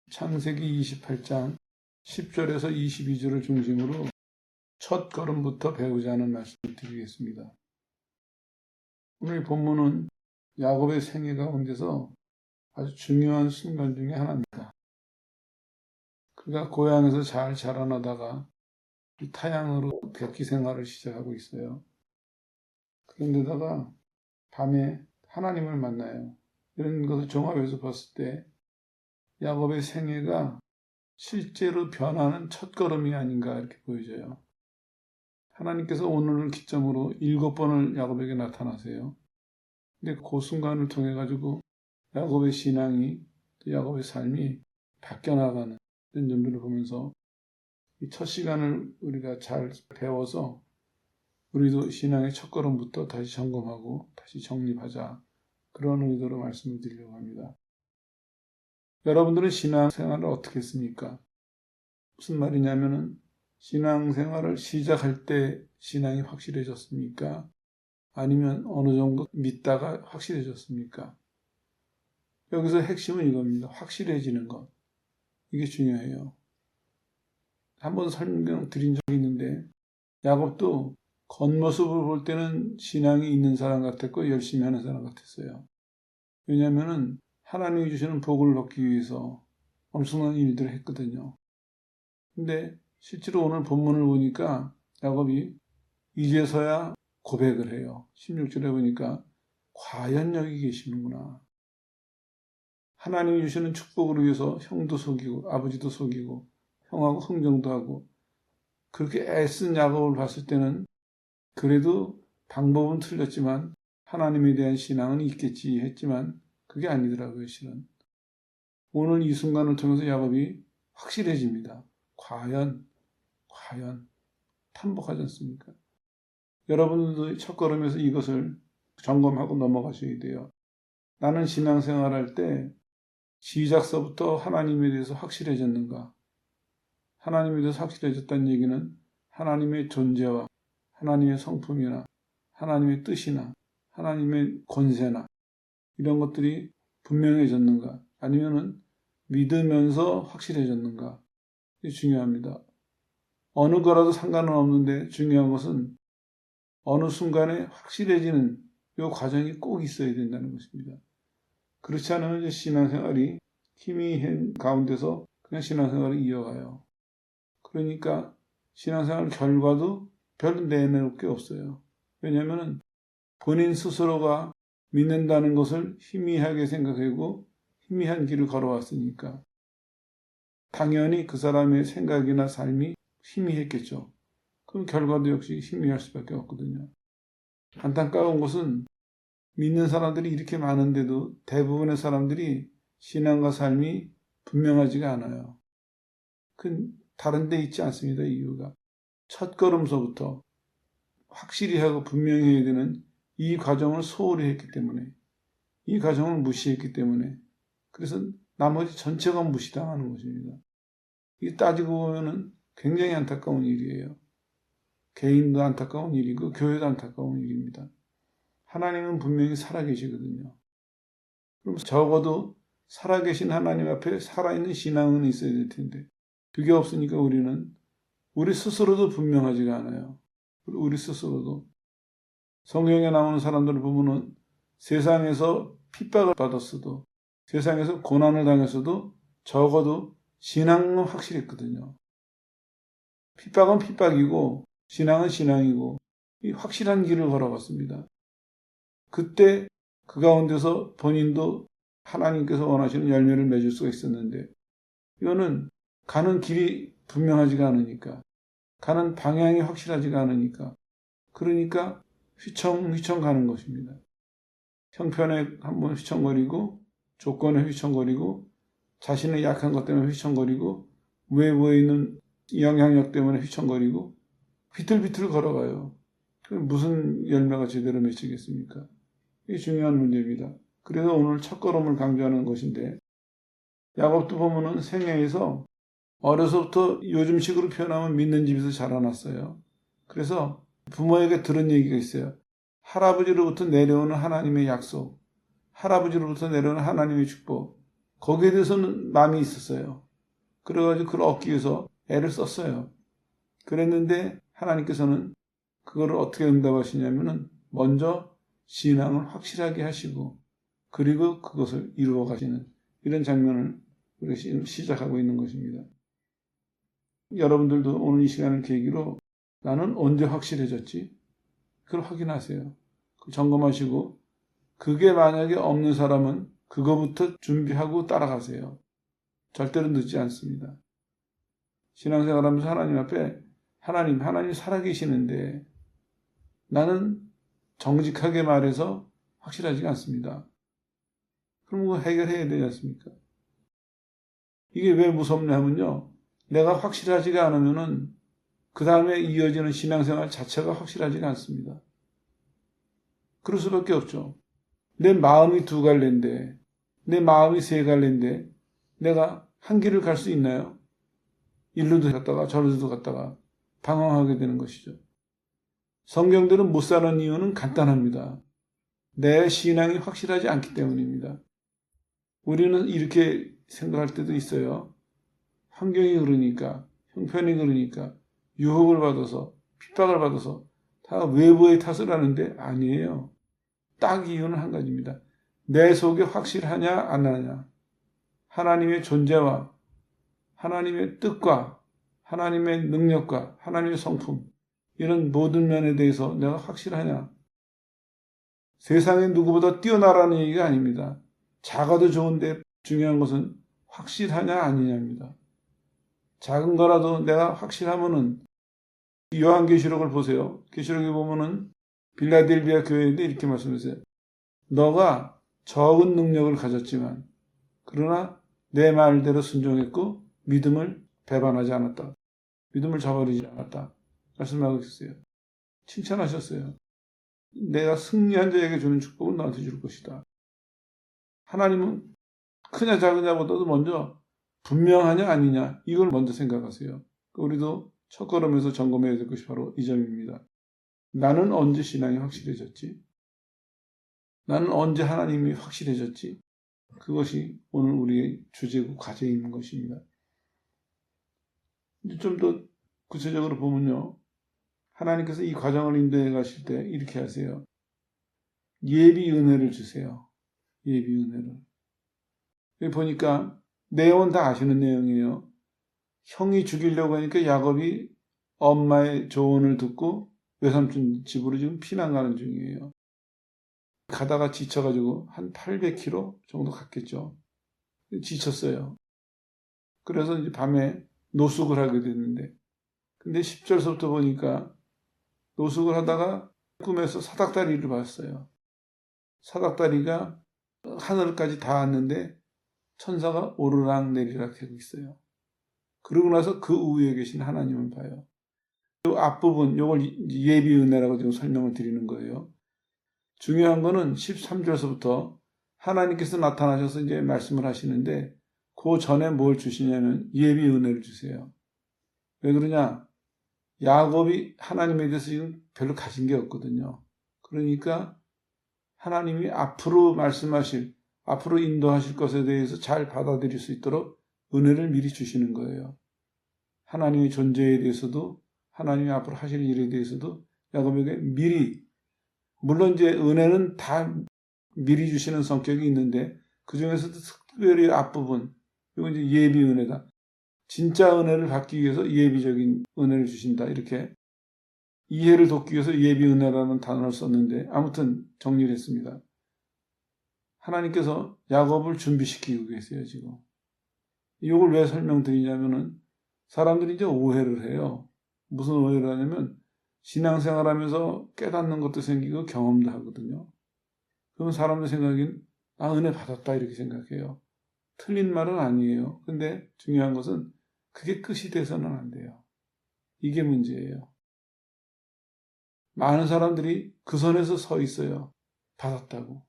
창세기 28장 10절에서 22절을 중심으로 첫 걸음부터 배우자는 말씀을 드리겠습니다. 오늘 본문은 야곱의 생애 가운데서 아주 중요한 순간 중에 하나입니다. 그가 고향에서 잘 자라나다가 이 타향으로 객기 생활을 시작하고 있어요. 그런데다가 밤에 하나님을 만나요. 이런 것을 종합해서 봤을 때 야곱의 생애가 실제로 변하는 첫걸음이 아닌가 이렇게 보여져요. 하나님께서 오늘을 기점으로 7번을 야곱에게 나타나세요. 근데 그 순간을 통해 가지고 야곱의 신앙이, 또 야곱의 삶이 바뀌어나가는 이런 점들을 보면서 이 첫 시간을 우리가 잘 배워서 우리도 신앙의 첫걸음부터 다시 점검하고 다시 정립하자, 그런 의도로 말씀을 드리려고 합니다. 여러분들은 신앙생활을 어떻게 했습니까? 무슨 말이냐면은 신앙생활을 시작할 때 신앙이 확실해졌습니까? 아니면 어느 정도 믿다가 확실해졌습니까? 여기서 핵심은 이겁니다. 확실해지는 것. 이게 중요해요. 한번 설명드린 적이 있는데 야곱도 겉모습을 볼 때는 신앙이 있는 사람 같았고 열심히 하는 사람 같았어요. 왜냐하면 하나님이 주시는 복을 받기 위해서 엄청난 일들을 했거든요. 근데 실제로 오늘 본문을 보니까 야곱이 이제서야 고백을 해요. 16절에 보니까 과연 여기 계시는구나. 하나님이 주시는 축복을 위해서 형도 속이고 아버지도 속이고 형하고 흥정도 하고 그렇게 애쓴 야곱을 봤을 때는 그래도 방법은 틀렸지만 하나님에 대한 신앙은 있겠지 했지만 그게 아니더라고요, 실은. 오늘 이 순간을 통해서 야곱이 확실해집니다. 과연 탐복하지 않습니까? 여러분들도 첫걸음에서 이것을 점검하고 넘어가셔야 돼요. 나는 신앙생활할 때 시작서부터 하나님에 대해서 확실해졌는가? 하나님에 대해서 확실해졌다는 얘기는 하나님의 존재와 하나님의 성품이나 하나님의 뜻이나 하나님의 권세나 이런 것들이 분명해졌는가? 아니면은 믿으면서 확실해졌는가? 이게 중요합니다. 어느 거라도 상관은 없는데 중요한 것은 어느 순간에 확실해지는 이 과정이 꼭 있어야 된다는 것입니다. 그렇지 않으면 신앙생활이 희미한 가운데서 그냥 신앙생활을 이어가요. 그러니까 신앙생활 결과도 별 내놓을 게 없어요. 왜냐하면 본인 스스로가 믿는다는 것을 희미하게 생각하고 희미한 길을 걸어왔으니까 당연히 그 사람의 생각이나 삶이 희미했겠죠. 그럼 결과도 역시 희미할 수밖에 없거든요. 안타까운 것은 믿는 사람들이 이렇게 많은데도 대부분의 사람들이 신앙과 삶이 분명하지가 않아요. 그 다른 데 있지 않습니다. 이유가 첫걸음서부터 확실히 하고 분명히 해야 되는 이 과정을 소홀히 했기 때문에, 이 과정을 무시했기 때문에, 그래서 나머지 전체가 무시당하는 것입니다. 이게 따지고 보면은 굉장히 안타까운 일이에요. 개인도 안타까운 일이고 교회도 안타까운 일입니다. 하나님은 분명히 살아계시거든요. 그럼 적어도 살아계신 하나님 앞에 살아있는 신앙은 있어야 될 텐데 그게 없으니까 우리 스스로도 분명하지가 않아요. 우리 스스로도. 성경에 나오는 사람들을 보면은 세상에서 핍박을 받았어도 세상에서 고난을 당했어도 적어도 신앙은 확실했거든요. 핍박은 핍박이고 신앙은 신앙이고 이 확실한 길을 걸어갔습니다. 그때 그 가운데서 본인도 하나님께서 원하시는 열매를 맺을 수가 있었는데 이거는 가는 길이 분명하지가 않으니까 가는 방향이 확실하지가 않으니까 그러니까 휘청휘청 가는 것입니다. 형편에 한번 휘청거리고 조건에 휘청거리고 자신의 약한 것 때문에 휘청거리고 외부에 있는 영향력 때문에 휘청거리고 비틀비틀 걸어가요. 무슨 열매가 제대로 맺히겠습니까? 이게 중요한 문제입니다. 그래서 오늘 첫걸음을 강조하는 것인데 야곱도 보면은 생애에서 어려서부터 요즘식으로 표현하면 믿는 집에서 자라났어요. 그래서 부모에게 들은 얘기가 있어요. 할아버지로부터 내려오는 하나님의 약속, 할아버지로부터 내려오는 하나님의 축복, 거기에 대해서는 마음이 있었어요. 그래가지고 그걸 얻기 위해서 애를 썼어요. 그랬는데 하나님께서는 그거를 어떻게 응답하시냐면은 먼저 신앙을 확실하게 하시고 그리고 그것을 이루어 가시는 이런 장면을 우리가 시작하고 있는 것입니다. 여러분들도 오늘 이 시간을 계기로 나는 언제 확실해졌지? 그걸 확인하세요. 점검하시고 그게 만약에 없는 사람은 그거부터 준비하고 따라가세요. 절대로 늦지 않습니다. 신앙생활하면서 하나님 앞에 하나님 살아계시는데 나는 정직하게 말해서 확실하지가 않습니다. 그럼 그거 해결해야 되지 않습니까? 이게 왜 무섭냐면요. 내가 확실하지가 않으면은 그 다음에 이어지는 신앙생활 자체가 확실하지가 않습니다. 그럴 수밖에 없죠. 내 마음이 두 갈래인데, 내 마음이 세 갈래인데, 내가 한 길을 갈 수 있나요? 일로도 갔다가 저로도 갔다가 방황하게 되는 것이죠. 성경대로 못 사는 이유는 간단합니다. 내 신앙이 확실하지 않기 때문입니다. 우리는 이렇게 생각할 때도 있어요. 환경이 그러니까, 형편이 그러니까, 유혹을 받아서, 핍박을 받아서 다 외부의 탓을 하는데 아니에요. 딱 이유는 한 가지입니다. 내 속에 확실하냐 안 하냐. 하나님의 존재와 하나님의 뜻과 하나님의 능력과 하나님의 성품 이런 모든 면에 대해서 내가 확실하냐. 세상에 누구보다 뛰어나라는 얘기가 아닙니다. 작아도 좋은데 중요한 것은 확실하냐 아니냐입니다. 작은 거라도 내가 확실하면은 요한계시록을 보세요. 계시록에 보면은 빌라델비아 교회인데 이렇게 말씀하세요. 너가 적은 능력을 가졌지만 그러나 내 말대로 순종했고 믿음을 배반하지 않았다. 믿음을 저버리지 않았다. 말씀하고 있었어요. 칭찬하셨어요. 내가 승리한 자에게 주는 축복은 너한테 줄 것이다. 하나님은 크냐 작으냐보다도 먼저 분명하냐 아니냐 이걸 먼저 생각하세요. 우리도 첫걸음에서 점검해야 될 것이 바로 이 점입니다. 나는 언제 신앙이 확실해졌지? 나는 언제 하나님이 확실해졌지? 그것이 오늘 우리의 주제고 과제인 것입니다. 좀 더 구체적으로 보면요. 하나님께서 이 과정을 인도해 가실 때 이렇게 하세요. 예비 은혜를 주세요. 예비 은혜를. 여기 보니까 내용은 다 아시는 내용이에요. 형이 죽이려고 하니까 야곱이 엄마의 조언을 듣고 외삼촌 집으로 지금 피난 가는 중이에요. 가다가 지쳐가지고 한 800km 정도 갔겠죠. 지쳤어요. 그래서 이제 밤에 노숙을 하게 됐는데 근데 10절서부터 보니까 노숙을 하다가 꿈에서 사닥다리를 봤어요. 사닥다리가 하늘까지 닿았는데 천사가 오르락 내리락 하고 있어요. 그러고 나서 그 우위에 계신 하나님을 봐요. 이 앞부분, 이걸 예비 은혜라고 지금 설명을 드리는 거예요. 중요한 거는 13절서부터 하나님께서 나타나셔서 이제 말씀을 하시는데 그 전에 뭘 주시냐면 예비 은혜를 주세요. 왜 그러냐? 야곱이 하나님에 대해서 지금 별로 가진 게 없거든요. 그러니까 하나님이 앞으로 말씀하실, 앞으로 인도하실 것에 대해서 잘 받아들일 수 있도록 은혜를 미리 주시는 거예요. 하나님의 존재에 대해서도 하나님이 앞으로 하실 일에 대해서도 야곱에게 미리, 물론 이제 은혜는 다 미리 주시는 성격이 있는데 그 중에서도 특별히 앞부분, 이건 이제 예비 은혜다. 진짜 은혜를 받기 위해서 예비적인 은혜를 주신다. 이렇게 이해를 돕기 위해서 예비 은혜라는 단어를 썼는데 아무튼 정리를 했습니다. 하나님께서 야곱을 준비시키고 계세요, 지금. 이걸 왜 설명드리냐면은 사람들이 이제 오해를 해요. 무슨 오해를 하냐면 신앙생활 하면서 깨닫는 것도 생기고 경험도 하거든요. 그러면 사람들 생각엔 은혜 받았다 이렇게 생각해요. 틀린 말은 아니에요. 근데 중요한 것은 그게 끝이 돼서는 안 돼요. 이게 문제예요. 많은 사람들이 그 선에서 서 있어요. 받았다고.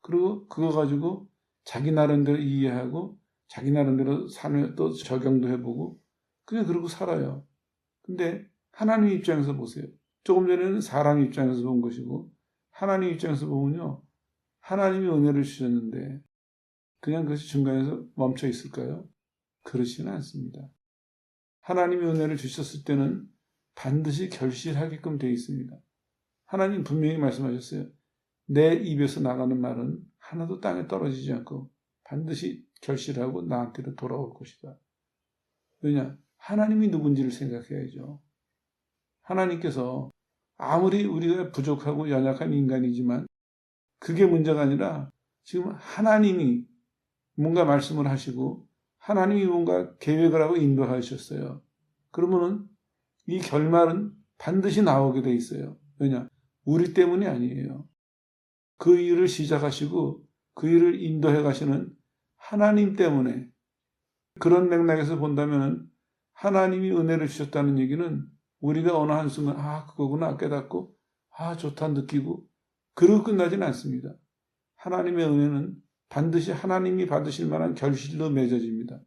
그리고 그거 가지고 자기 나름대로 이해하고 자기 나름대로 삶에 또 적용도 해보고 그냥 그러고 살아요. 근데 하나님 입장에서 보세요. 조금 전에는 사람 입장에서 본 것이고 하나님 입장에서 보면요. 하나님이 은혜를 주셨는데 그냥 그것이 중간에서 멈춰 있을까요? 그렇지는 않습니다. 하나님이 은혜를 주셨을 때는 반드시 결실하게끔 되어 있습니다. 하나님 분명히 말씀하셨어요. 내 입에서 나가는 말은 하나도 땅에 떨어지지 않고 반드시 결실하고 나한테로 돌아올 것이다. 왜냐? 하나님이 누군지를 생각해야죠. 하나님께서 아무리 우리가 부족하고 연약한 인간이지만 그게 문제가 아니라 지금 하나님이 뭔가 말씀을 하시고 하나님이 뭔가 계획을 하고 인도하셨어요. 그러면은 이 결말은 반드시 나오게 돼 있어요. 왜냐? 우리 때문이 아니에요. 그 일을 시작하시고 그 일을 인도해 가시는 하나님 때문에 그런 맥락에서 본다면 하나님이 은혜를 주셨다는 얘기는 우리가 어느 한순간 그거구나 깨닫고 좋다 느끼고 그러고 끝나지는 않습니다. 하나님의 은혜는 반드시 하나님이 받으실 만한 결실로 맺어집니다.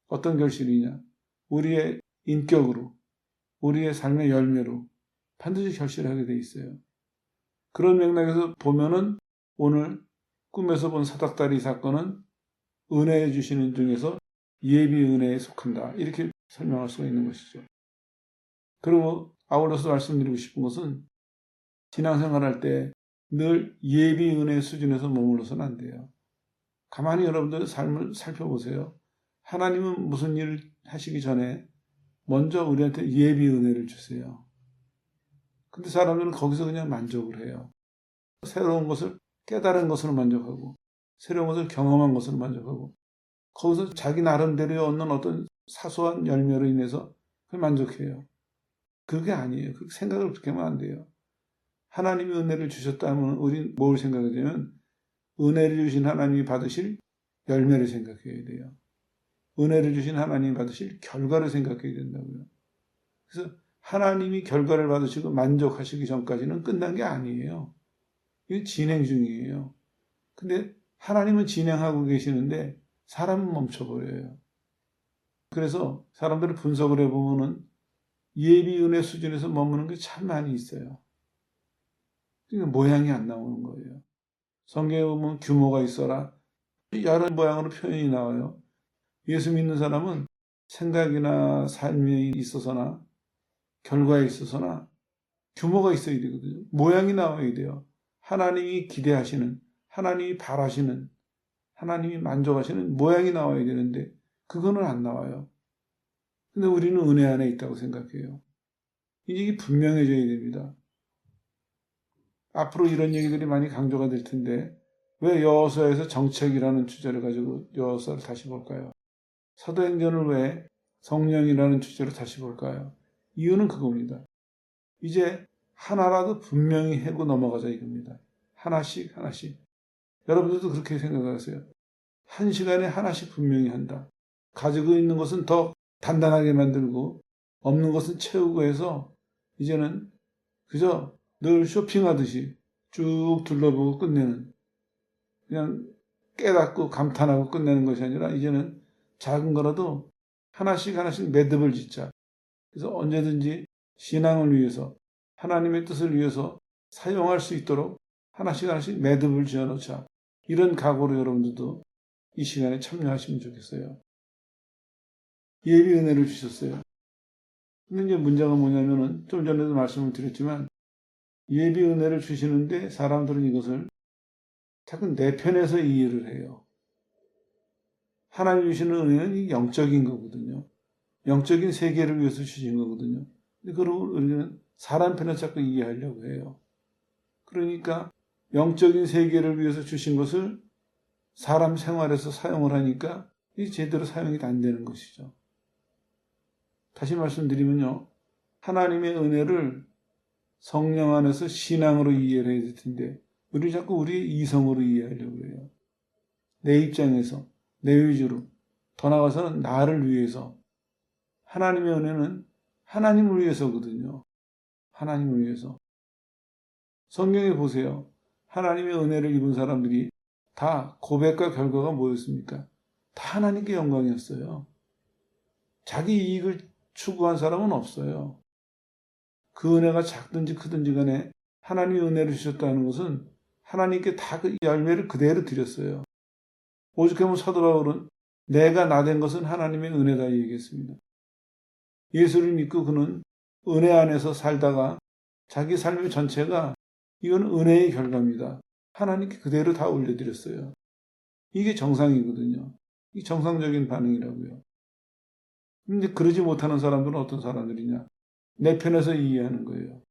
어떤 결실이냐? 우리의 인격으로, 우리의 삶의 열매로 반드시 결실하게 돼 있어요. 그런 맥락에서 보면은 오늘 꿈에서 본 사닥다리 사건은 은혜 주시는 중에서 예비 은혜에 속한다. 이렇게 설명할 수가 있는 것이죠. 그리고 아울러서 말씀드리고 싶은 것은 신앙생활할 때 늘 예비 은혜 수준에서 머물러서는 안 돼요. 가만히 여러분들 삶을 살펴보세요. 하나님은 무슨 일을 하시기 전에 먼저 우리한테 예비 은혜를 주세요. 근데 사람들은 거기서 그냥 만족을 해요. 새로운 것을 깨달은 것으로 만족하고 새로운 것을 경험한 것으로 만족하고 거기서 자기 나름대로 얻는 어떤 사소한 열매로 인해서 만족해요. 그게 아니에요. 그 생각을 그렇게 하면 안 돼요. 하나님이 은혜를 주셨다면 우리는 뭘 생각하냐면 은혜를 주신 하나님이 받으실 열매를 생각해야 돼요. 은혜를 주신 하나님이 받으실 결과를 생각해야 된다고요. 그래서 하나님이 결과를 받으시고 만족하시기 전까지는 끝난 게 아니에요. 이게 진행 중이에요. 근데 하나님은 진행하고 계시는데 사람은 멈춰버려요. 그래서 사람들을 분석을 해보면은 예비 은혜 수준에서 머무는 게 참 많이 있어요. 그러니까 모양이 안 나오는 거예요. 성경에 보면 규모가 있어라. 여러 모양으로 표현이 나와요. 예수 믿는 사람은 생각이나 삶에 있어서나 결과에 있어서나 규모가 있어야 되거든요. 모양이 나와야 돼요. 하나님이 기대하시는, 하나님이 바라시는, 하나님이 만족하시는 모양이 나와야 되는데 그거는 안 나와요. 근데 우리는 은혜 안에 있다고 생각해요. 이게 분명해져야 됩니다. 앞으로 이런 얘기들이 많이 강조가 될 텐데 왜 여호수아에서 정책이라는 주제를 가지고 여호수아를 다시 볼까요? 사도행전을 왜 성령이라는 주제로 다시 볼까요? 이유는 그겁니다. 이제 하나라도 분명히 하고 넘어가자 이겁니다. 하나씩 하나씩. 여러분들도 그렇게 생각하세요. 한 시간에 하나씩 분명히 한다. 가지고 있는 것은 더 단단하게 만들고 없는 것은 채우고 해서 이제는 그저 늘 쇼핑하듯이 쭉 둘러보고 끝내는 그냥 깨닫고 감탄하고 끝내는 것이 아니라 이제는 작은 거라도 하나씩 하나씩 매듭을 짓자. 그래서 언제든지 신앙을 위해서 하나님의 뜻을 위해서 사용할 수 있도록 하나씩 하나씩 매듭을 지어놓자. 이런 각오로 여러분들도 이 시간에 참여하시면 좋겠어요. 예비 은혜를 주셨어요. 근데 이제 문제가 뭐냐면은 좀 전에도 말씀을 드렸지만 예비 은혜를 주시는데 사람들은 이것을 자꾸 내 편에서 이해를 해요. 하나님 주시는 은혜는 영적인 거거든요. 영적인 세계를 위해서 주신 거거든요. 근데 그걸 우리는 사람 편에 자꾸 이해하려고 해요. 그러니까 영적인 세계를 위해서 주신 것을 사람 생활에서 사용을 하니까 이 제대로 사용이 안 되는 것이죠. 다시 말씀드리면요. 하나님의 은혜를 성령 안에서 신앙으로 이해를 해야 될 텐데 우리 자꾸 우리의 이성으로 이해하려고 해요. 내 입장에서, 내 위주로, 더 나아가서는 나를 위해서. 하나님의 은혜는 하나님을 위해서거든요. 하나님을 위해서. 성경에 보세요. 하나님의 은혜를 입은 사람들이 다 고백과 결과가 뭐였습니까? 다 하나님께 영광이었어요. 자기 이익을 추구한 사람은 없어요. 그 은혜가 작든지 크든지 간에 하나님의 은혜를 주셨다는 것은 하나님께 다 그 열매를 그대로 드렸어요. 오죽하면 사도 바울은 내가 나 된 것은 하나님의 은혜다 얘기했습니다. 예수를 믿고 그는 은혜 안에서 살다가 자기 삶의 전체가 이건 은혜의 결과입니다. 하나님께 그대로 다 올려드렸어요. 이게 정상이거든요. 이 정상적인 반응이라고요. 근데 그러지 못하는 사람들은 어떤 사람들이냐? 내 편에서 이해하는 거예요.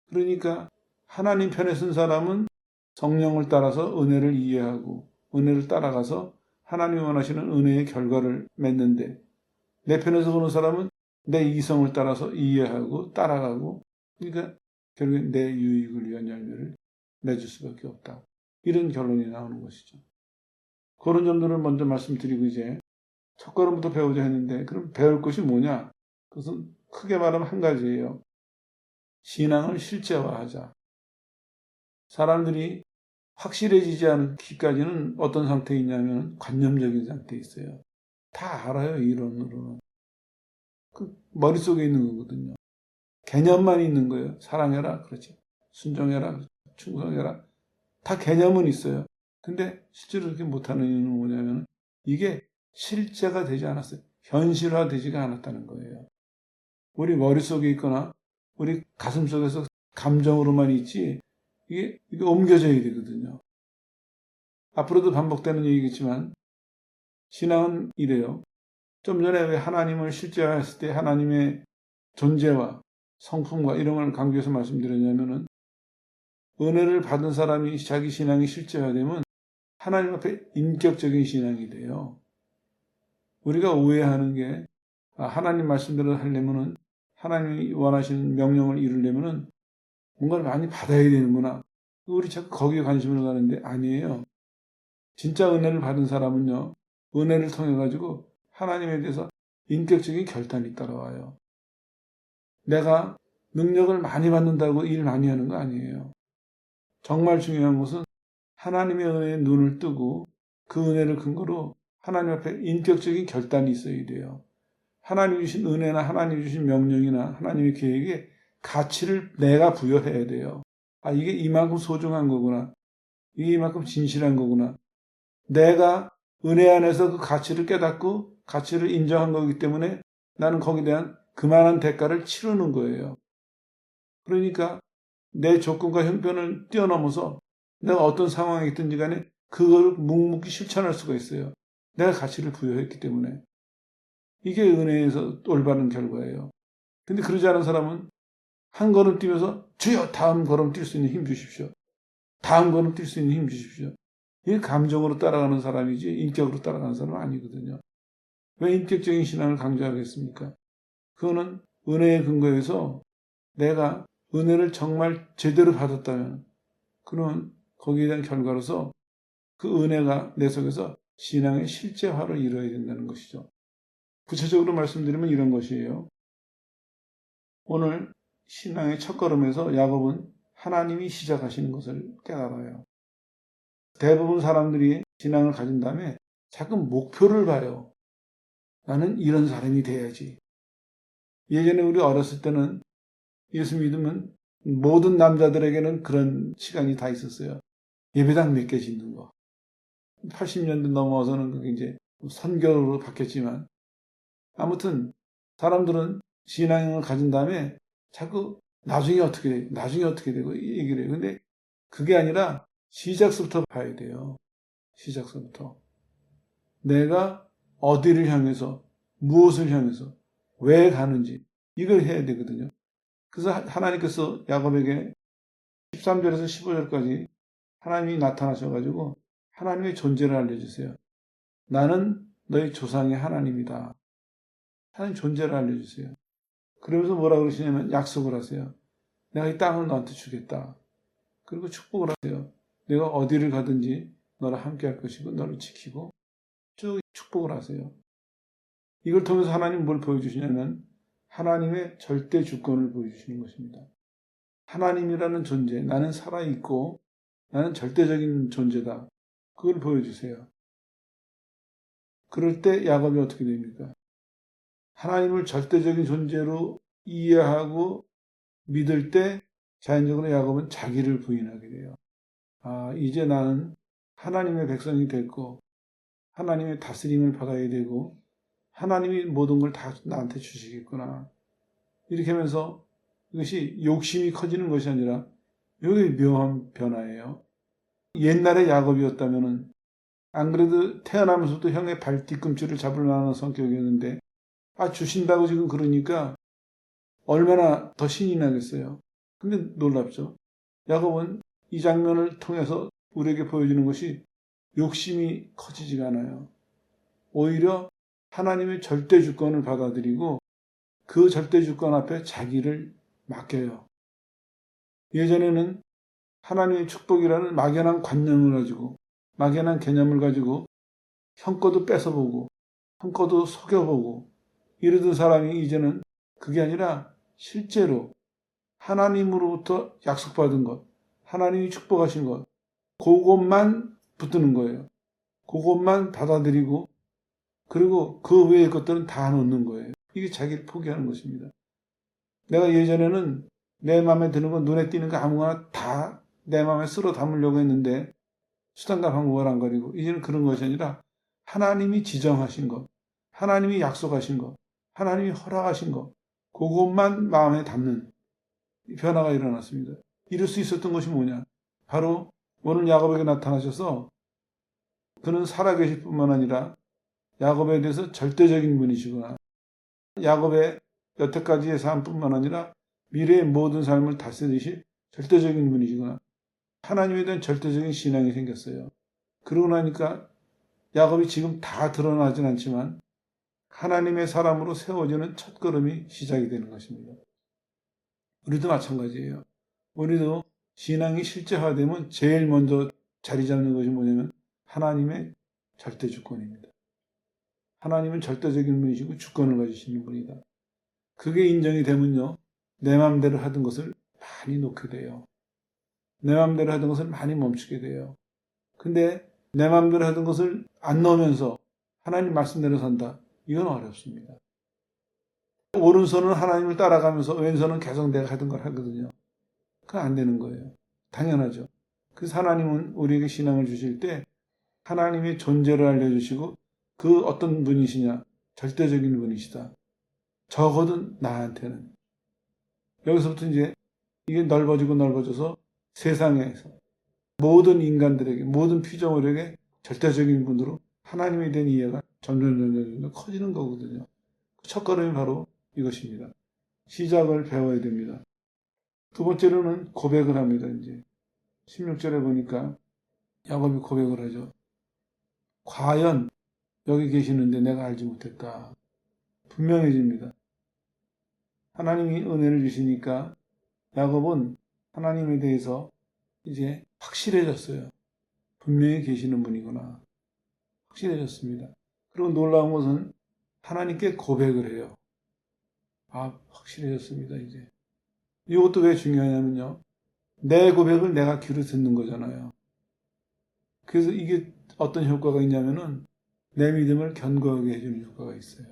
그러니까 하나님 편에 쓴 사람은 성령을 따라서 은혜를 이해하고 은혜를 따라가서 하나님이 원하시는 은혜의 결과를 맺는데, 내 편에서 보는 사람은 내 이성을 따라서 이해하고 따라가고, 그러니까 결국에 내 유익을 위한 열매를 맺을 수밖에 없다. 이런 결론이 나오는 것이죠. 그런 점들을 먼저 말씀드리고 이제 첫걸음부터 배우자 했는데, 그럼 배울 것이 뭐냐? 그것은 크게 말하면 한 가지예요. 신앙을 실제화하자. 사람들이 확실해지지 않기까지는 어떤 상태에 있냐면 관념적인 상태에 있어요. 다 알아요, 이론으로는. 그 머릿속에 있는 거거든요. 개념만 있는 거예요. 사랑해라, 그렇지. 순종해라, 충성해라. 다 개념은 있어요. 근데 실제로 그렇게 못하는 이유는 뭐냐면 이게 실제가 되지 않았어요. 현실화되지가 않았다는 거예요. 우리 머릿속에 있거나 우리 가슴속에서 감정으로만 있지 이게 옮겨져야 되거든요. 앞으로도 반복되는 얘기겠지만 신앙은 이래요. 좀 전에 왜 하나님을 실제화했을 때 하나님의 존재와 성품과 이런 걸 강조해서 말씀드렸냐면은 은혜를 받은 사람이 자기 신앙이 실제화되면 하나님 앞에 인격적인 신앙이 돼요. 우리가 오해하는 게 하나님 말씀대로 하려면은 하나님이 원하시는 명령을 이루려면은 뭔가를 많이 받아야 되는구나. 우리 자꾸 거기에 관심을 가는데 아니에요. 진짜 은혜를 받은 사람은요, 은혜를 통해 가지고 하나님에 대해서 인격적인 결단이 따라와요. 내가 능력을 많이 받는다고 일 많이 하는 거 아니에요. 정말 중요한 것은 하나님의 은혜에 눈을 뜨고 그 은혜를 근거로 하나님 앞에 인격적인 결단이 있어야 돼요. 하나님 주신 은혜나 하나님 주신 명령이나 하나님의 계획에 가치를 내가 부여해야 돼요. 이게 이만큼 소중한 거구나. 이게 이만큼 진실한 거구나. 내가 은혜 안에서 그 가치를 깨닫고 가치를 인정한 거기 때문에 나는 거기에 대한 그만한 대가를 치르는 거예요. 그러니까 내 조건과 형편을 뛰어넘어서 내가 어떤 상황에 있든지 간에 그걸 묵묵히 실천할 수가 있어요. 내가 가치를 부여했기 때문에. 이게 은혜에서 올바른 결과예요. 근데 그러지 않은 사람은 한 걸음 뛰면서 주여 다음 걸음 뛸 수 있는 힘 주십시오. 다음 걸음 뛸 수 있는 힘 주십시오. 이게 감정으로 따라가는 사람이지 인격으로 따라가는 사람은 아니거든요. 왜 인격적인 신앙을 강조하겠습니까? 그거는 은혜의 근거에서 내가 은혜를 정말 제대로 받았다면 그러면 거기에 대한 결과로서 그 은혜가 내 속에서 신앙의 실제화를 이루어야 된다는 것이죠. 구체적으로 말씀드리면 이런 것이에요. 오늘 신앙의 첫걸음에서 야곱은 하나님이 시작하시는 것을 깨달아요. 대부분 사람들이 신앙을 가진 다음에 자꾸 목표를 봐요. 나는 이런 사람이 돼야지. 예전에 우리 어렸을 때는 예수 믿으면 모든 남자들에게는 그런 시간이 다 있었어요. 예배당 몇 개 짓는 거. 80년대 넘어와서는 그게 이제 선교로 바뀌었지만 아무튼 사람들은 신앙을 가진 다음에 자꾸 나중에 어떻게 돼? 나중에 어떻게 되고 얘기를 해요. 근데 그게 아니라 시작서부터 봐야 돼요. 시작서부터. 내가 어디를 향해서 무엇을 향해서 왜 가는지 이걸 해야 되거든요. 그래서 하나님께서 야곱에게 13절에서 15절까지 하나님이 나타나셔가지고 하나님의 존재를 알려주세요. 나는 너희 조상의 하나님이다. 하나님 존재를 알려주세요. 그러면서 뭐라 그러시냐면 약속을 하세요. 내가 이 땅을 너한테 주겠다. 그리고 축복을 하세요. 내가 어디를 가든지 너를 함께 할 것이고 너를 지키고 쭉 축복을 하세요. 이걸 통해서 하나님 뭘 보여주시냐면 하나님의 절대 주권을 보여주시는 것입니다. 하나님이라는 존재, 나는 살아있고 나는 절대적인 존재다. 그걸 보여주세요. 그럴 때 야곱이 어떻게 됩니까? 하나님을 절대적인 존재로 이해하고 믿을 때 자연적으로 야곱은 자기를 부인하게 돼요. 이제 나는 하나님의 백성이 됐고 하나님의 다스림을 받아야 되고 하나님이 모든 걸 다 나한테 주시겠구나. 이렇게 하면서 이것이 욕심이 커지는 것이 아니라 이게 묘한 변화예요. 옛날에 야곱이었다면은 안 그래도 태어나면서도 형의 발 뒤꿈치를 잡을 만한 성격이었는데 주신다고 지금 그러니까 얼마나 더 신이 나겠어요. 근데 놀랍죠. 야곱은 이 장면을 통해서 우리에게 보여주는 것이 욕심이 커지지가 않아요. 오히려 하나님의 절대 주권을 받아들이고 그 절대 주권 앞에 자기를 맡겨요. 예전에는 하나님의 축복이라는 막연한 관념을 가지고 막연한 개념을 가지고 형 거도 뺏어보고 형 거도 속여보고 이러던 사람이 이제는 그게 아니라 실제로 하나님으로부터 약속받은 것, 하나님이 축복하신 것, 그것만 붙드는 거예요. 그것만 받아들이고 그리고 그 외의 것들은 다 놓는 거예요. 이게 자기를 포기하는 것입니다. 내가 예전에는 내 마음에 드는 거, 눈에 띄는 거 아무거나 다 내 마음에 쓸어 담으려고 했는데 수단과 방법을 안 가리고 이제는 그런 것이 아니라 하나님이 지정하신 것, 하나님이 약속하신 것, 하나님이 허락하신 것, 그것만 마음에 담는 변화가 일어났습니다. 이럴 수 있었던 것이 뭐냐? 바로 오늘 야곱에게 나타나셔서 그는 살아계실 뿐만 아니라 야곱에 대해서 절대적인 분이시구나. 야곱의 여태까지의 삶뿐만 아니라 미래의 모든 삶을 다스리실 절대적인 분이시구나. 하나님에 대한 절대적인 신앙이 생겼어요. 그러고 나니까 야곱이 지금 다 드러나진 않지만 하나님의 사람으로 세워지는 첫걸음이 시작이 되는 것입니다. 우리도 마찬가지예요. 우리도 신앙이 실제화되면 제일 먼저 자리 잡는 것이 뭐냐면 하나님의 절대 주권입니다. 하나님은 절대적인 분이시고 주권을 가지시는 분이다. 그게 인정이 되면요. 내 마음대로 하던 것을 많이 놓게 돼요. 내 마음대로 하던 것을 많이 멈추게 돼요. 근데 내 마음대로 하던 것을 안 넣으면서 하나님 말씀대로 산다. 이건 어렵습니다. 오른손은 하나님을 따라가면서 왼손은 계속 내가 하던 걸 하거든요. 그건 안 되는 거예요. 당연하죠. 그래서 하나님은 우리에게 신앙을 주실 때 하나님의 존재를 알려주시고 그 어떤 분이시냐? 절대적인 분이시다. 적어도 나한테는. 여기서부터 이제 이게 넓어지고 넓어져서 세상에서 모든 인간들에게, 모든 피조물에게 절대적인 분으로 하나님에 대한 이해가 점점 커지는 거거든요. 첫 걸음이 바로 이것입니다. 시작을 배워야 됩니다. 두 번째로는 고백을 합니다. 이제 16절에 보니까 야곱이 고백을 하죠. 과연 여기 계시는데 내가 알지 못했다. 분명해집니다. 하나님이 은혜를 주시니까 야곱은 하나님에 대해서 이제 확실해졌어요. 분명히 계시는 분이구나. 확실해졌습니다. 그리고 놀라운 것은 하나님께 고백을 해요. 확실해졌습니다, 이제. 이것도 왜 중요하냐면요. 내 고백을 내가 귀로 듣는 거잖아요. 그래서 이게 어떤 효과가 있냐면은 내 믿음을 견고하게 해주는 효과가 있어요.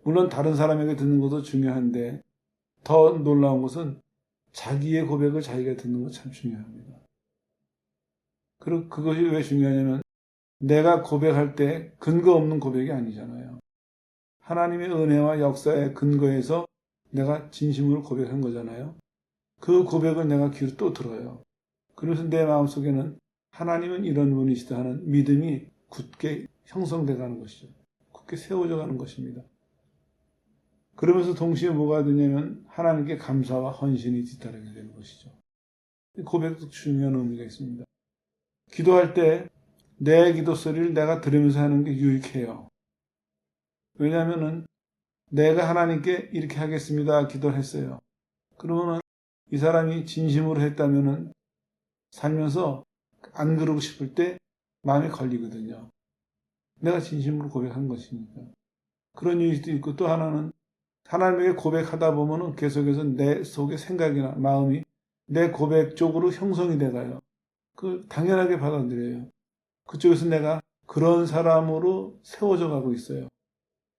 물론 다른 사람에게 듣는 것도 중요한데 더 놀라운 것은 자기의 고백을 자기가 듣는 것 참 중요합니다. 그리고 그것이 왜 중요하냐면 내가 고백할 때 근거 없는 고백이 아니잖아요. 하나님의 은혜와 역사에 근거해서 내가 진심으로 고백한 거잖아요. 그 고백을 내가 귀로 또 들어요. 그래서 내 마음속에는 하나님은 이런 분이시다 하는 믿음이 굳게 형성돼 가는 것이죠. 굳게 세워져 가는 것입니다. 그러면서 동시에 뭐가 되냐면 하나님께 감사와 헌신이 뒤따르게 되는 것이죠. 고백도 중요한 의미가 있습니다. 기도할 때 내 기도 소리를 내가 들으면서 하는 게 유익해요. 왜냐하면은 내가 하나님께 이렇게 하겠습니다 기도를 했어요. 그러면은 이 사람이 진심으로 했다면은 살면서 안 그러고 싶을 때 마음에 걸리거든요. 내가 진심으로 고백한 것이니까. 그런 일도 있고 또 하나는 하나님에게 고백하다 보면은 계속해서 내 속의 생각이나 마음이 내 고백 쪽으로 형성이 돼가요. 그 당연하게 받아들여요. 그쪽에서 내가 그런 사람으로 세워져 가고 있어요.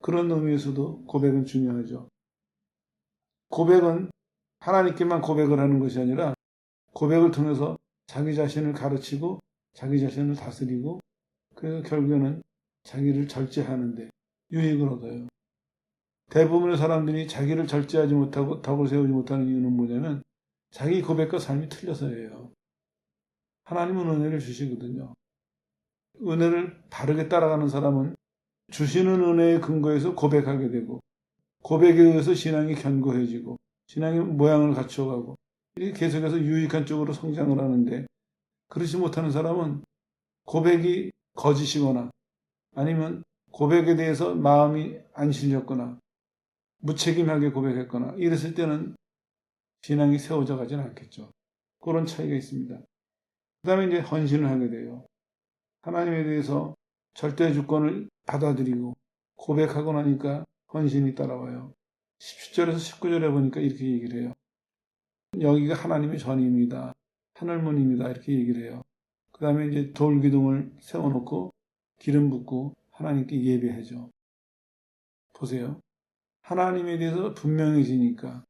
그런 의미에서도 고백은 중요하죠. 고백은 하나님께만 고백을 하는 것이 아니라 고백을 통해서 자기 자신을 가르치고 자기 자신을 다스리고 그래서 결국에는 자기를 절제하는데 유익을 얻어요. 대부분의 사람들이 자기를 절제하지 못하고 덕을 세우지 못하는 이유는 뭐냐면 자기 고백과 삶이 틀려서예요. 하나님은 은혜를 주시거든요. 은혜를 바르게 따라가는 사람은 주시는 은혜의 근거에서 고백하게 되고 고백에 의해서 신앙이 견고해지고 신앙의 모양을 갖춰가고 이렇게 계속해서 유익한 쪽으로 성장을 하는데 그렇지 못하는 사람은 고백이 거짓이거나 아니면 고백에 대해서 마음이 안 실렸거나 무책임하게 고백했거나 이랬을 때는 신앙이 세워져 가진 않겠죠. 그런 차이가 있습니다. 그 다음에 이제 헌신을 하게 돼요. 하나님에 대해서 절대 주권을 받아들이고 고백하고 나니까 헌신이 따라와요. 17절에서 19절에 보니까 이렇게 얘기를 해요. 여기가 하나님의 전입니다. 하늘문입니다. 이렇게 얘기를 해요. 그 다음에 이제 돌기둥을 세워놓고 기름 붓고 하나님께 예배하죠. 보세요. 하나님에 대해서 분명해지니까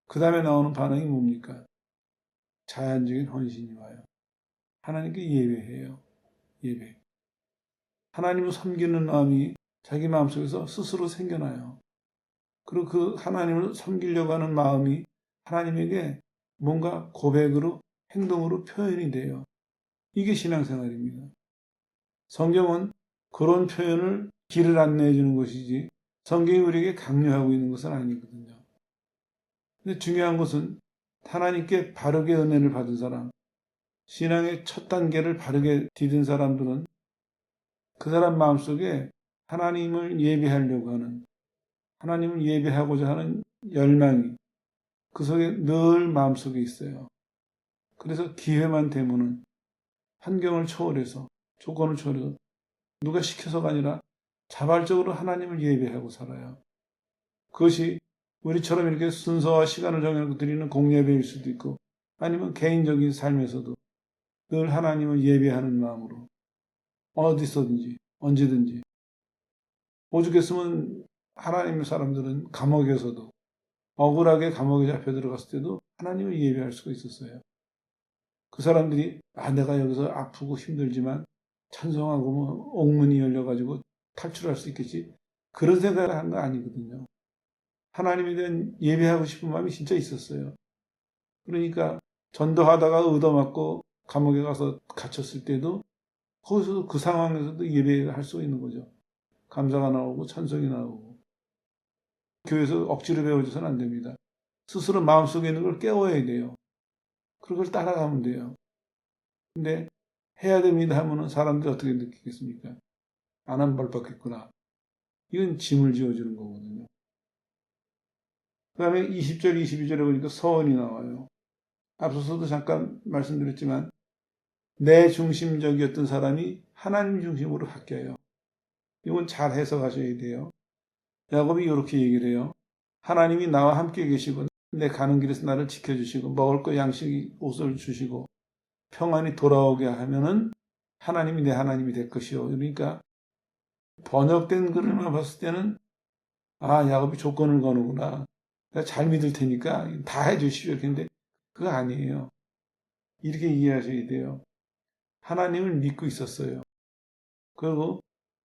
그 다음에 나오는 반응이 뭡니까? 자연적인 헌신이 와요. 하나님께 예배해요. 예배. 하나님을 섬기는 마음이 자기 마음속에서 스스로 생겨나요. 그리고 그 하나님을 섬기려고 하는 마음이 하나님에게 뭔가 고백으로 행동으로 표현이 돼요. 이게 신앙생활입니다. 성경은 그런 표현을 길을 안내해 주는 것이지 성경이 우리에게 강요하고 있는 것은 아니거든요. 근데 중요한 것은 하나님께 바르게 은혜를 받은 사람, 신앙의 첫 단계를 바르게 디딘 사람들은 그 사람 마음속에 하나님을 예배하려고 하는, 하나님을 예배하고자 하는 열망이 그 속에 늘 마음속에 있어요. 그래서 기회만 되면은 환경을 초월해서, 조건을 초월해서 누가 시켜서가 아니라 자발적으로 하나님을 예배하고 살아요. 그것이 우리처럼 이렇게 순서와 시간을 정해서 드리는 공예배일 수도 있고 아니면 개인적인 삶에서도 늘 하나님을 예배하는 마음으로 어디서든지 언제든지 오죽했으면 하나님의 사람들은 감옥에서도 억울하게 감옥에 잡혀 들어갔을 때도 하나님을 예배할 수가 있었어요. 그 사람들이 내가 여기서 아프고 힘들지만 찬송하고 옥문이 열려가지고 탈출할 수 있겠지 그런 생각을 한 거 아니거든요. 하나님에 대한 예배하고 싶은 마음이 진짜 있었어요. 그러니까 전도하다가 얻어맞고 감옥에 가서 갇혔을 때도 거기서도 그 상황에서도 예배할 수 있는 거죠. 감사가 나오고 찬송이 나오고. 교회에서 억지로 배워줘서는 안 됩니다. 스스로 마음속에 있는 걸 깨워야 돼요. 그걸 따라가면 돼요. 근데 해야 됩니다 하면은 사람들이 어떻게 느끼겠습니까? 안 한 벌 받겠구나. 이건 짐을 지어주는 거거든요. 그 다음에 20절, 22절에 보니까 서원이 나와요. 앞서서도 잠깐 말씀드렸지만 내 중심적이었던 사람이 하나님 중심으로 바뀌어요. 이건 잘 해석하셔야 돼요. 야곱이 이렇게 얘기를 해요. 하나님이 나와 함께 계시고 내 가는 길에서 나를 지켜주시고 먹을 거 양식 옷을 주시고 평안히 돌아오게 하면은 하나님이 내 하나님이 될 것이요. 그러니까 번역된 글을만 봤을 때는 야곱이 조건을 거는구나. 내가 잘 믿을 테니까 다 해주십시오. 이렇게 그거 아니에요. 이렇게 이해하셔야 돼요. 하나님을 믿고 있었어요. 그리고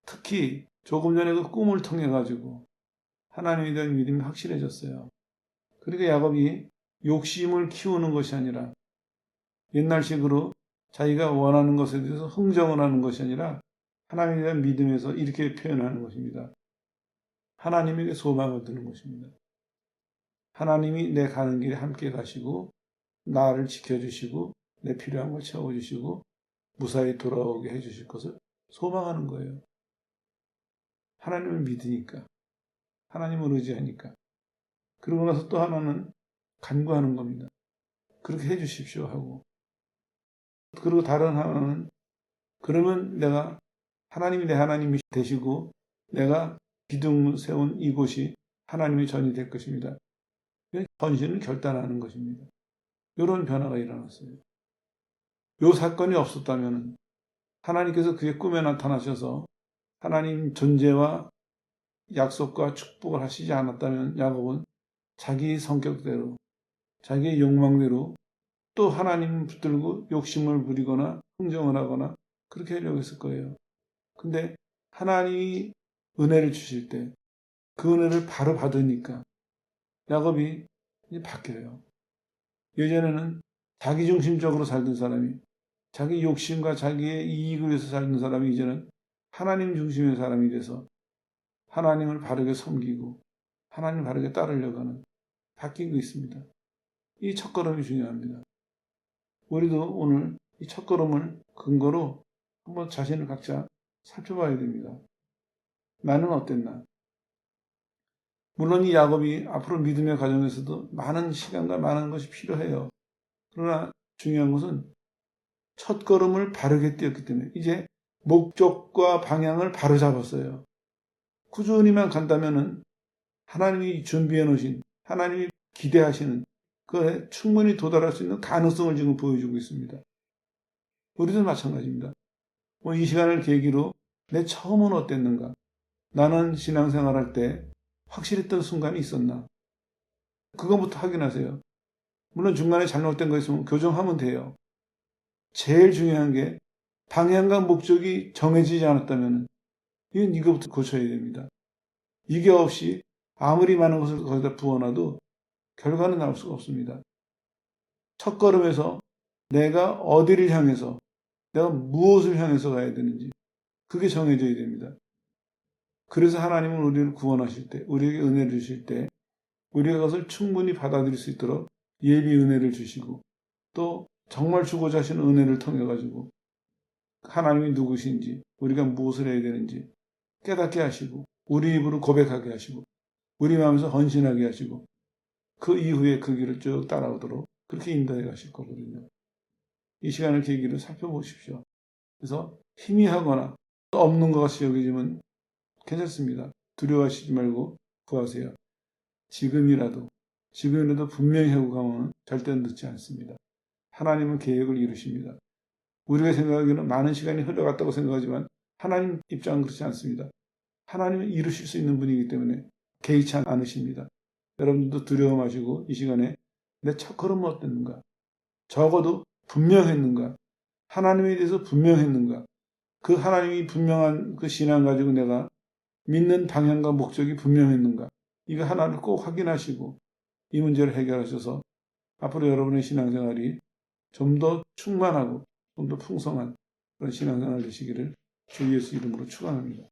특히 조금 전에 그 꿈을 통해 가지고 하나님에 대한 믿음이 확실해졌어요. 그러니까 야곱이 욕심을 키우는 것이 아니라 옛날식으로 자기가 원하는 것에 대해서 흥정을 하는 것이 아니라 하나님에 대한 믿음에서 이렇게 표현하는 것입니다. 하나님에게 소망을 두는 것입니다. 하나님이 내 가는 길에 함께 가시고 나를 지켜주시고 내 필요한 걸 채워주시고 무사히 돌아오게 해주실 것을 소망하는 거예요. 하나님을 믿으니까. 하나님을 의지하니까. 그러고 나서 또 하나는 간구하는 겁니다. 그렇게 해주십시오 하고. 그리고 다른 하나는 그러면 내가 하나님이 내 하나님이 되시고 내가 기둥 세운 이곳이 하나님의 전이 될 것입니다. 헌신을 결단하는 것입니다. 이런 변화가 일어났어요. 이 사건이 없었다면 하나님께서 그의 꿈에 나타나셔서 하나님 존재와 약속과 축복을 하시지 않았다면 야곱은 자기 성격대로 자기의 욕망대로 또 하나님을 붙들고 욕심을 부리거나 흥정을 하거나 그렇게 하려고 했을 거예요. 근데 하나님이 은혜를 주실 때 그 은혜를 바로 받으니까 야곱이 이제 바뀌어요. 예전에는 자기중심적으로 살던 사람이, 자기 욕심과 자기의 이익을 위해서 살던 사람이 이제는 하나님 중심의 사람이 돼서 하나님을 바르게 섬기고 하나님을 바르게 따르려고 하는, 바뀌고 있습니다. 이 첫걸음이 중요합니다. 우리도 오늘 이 첫걸음을 근거로 한번 자신을 각자 살펴봐야 됩니다. 나는 어땠나? 물론 이 야곱이 앞으로 믿음의 과정에서도 많은 시간과 많은 것이 필요해요. 그러나 중요한 것은 첫걸음을 바르게 띄었기 때문에 이제 목적과 방향을 바로 잡았어요. 꾸준히만 간다면은 하나님이 준비해 놓으신, 하나님이 기대하시는 그에 충분히 도달할 수 있는 가능성을 지금 보여주고 있습니다. 우리도 마찬가지입니다. 이 시간을 계기로 내 처음은 어땠는가? 나는 신앙생활할 때 확실했던 순간이 있었나? 그것부터 확인하세요. 물론 중간에 잘못된 거 있으면 교정하면 돼요. 제일 중요한 게 방향과 목적이 정해지지 않았다면 이건 이거부터 고쳐야 됩니다. 이게 없이 아무리 많은 것을 거기다 부어놔도 결과는 나올 수가 없습니다. 첫 걸음에서 내가 어디를 향해서, 내가 무엇을 향해서 가야 되는지 그게 정해져야 됩니다. 그래서 하나님은 우리를 구원하실 때, 우리에게 은혜를 주실 때 우리가 그것을 충분히 받아들일 수 있도록 예비 은혜를 주시고 또 정말 주고자 하시는 은혜를 통해 가지고 하나님이 누구신지, 우리가 무엇을 해야 되는지 깨닫게 하시고 우리 입으로 고백하게 하시고 우리 마음에서 헌신하게 하시고 그 이후에 그 길을 쭉 따라오도록 그렇게 인도해 가실 거거든요. 이 시간을 계기로 살펴보십시오. 그래서 희미하거나 없는 것 같이 여기지만 괜찮습니다. 두려워하시지 말고 구하세요. 지금이라도 분명히 하고 가면 절대 늦지 않습니다. 하나님은 계획을 이루십니다. 우리가 생각하기에는 많은 시간이 흘러갔다고 생각하지만 하나님 입장은 그렇지 않습니다. 하나님은 이루실 수 있는 분이기 때문에 개의치 않으십니다. 여러분들도 두려워 마시고 이 시간에 내 첫걸음은 어땠는가? 적어도 분명했는가? 하나님에 대해서 분명했는가? 그 하나님이 분명한 그 신앙 가지고 내가 믿는 방향과 목적이 분명했는가? 이거 하나를 꼭 확인하시고 이 문제를 해결하셔서 앞으로 여러분의 신앙생활이 좀 더 충만하고 좀 더 풍성한 그런 신앙생활 되시기를 주 예수 이름으로 축원합니다.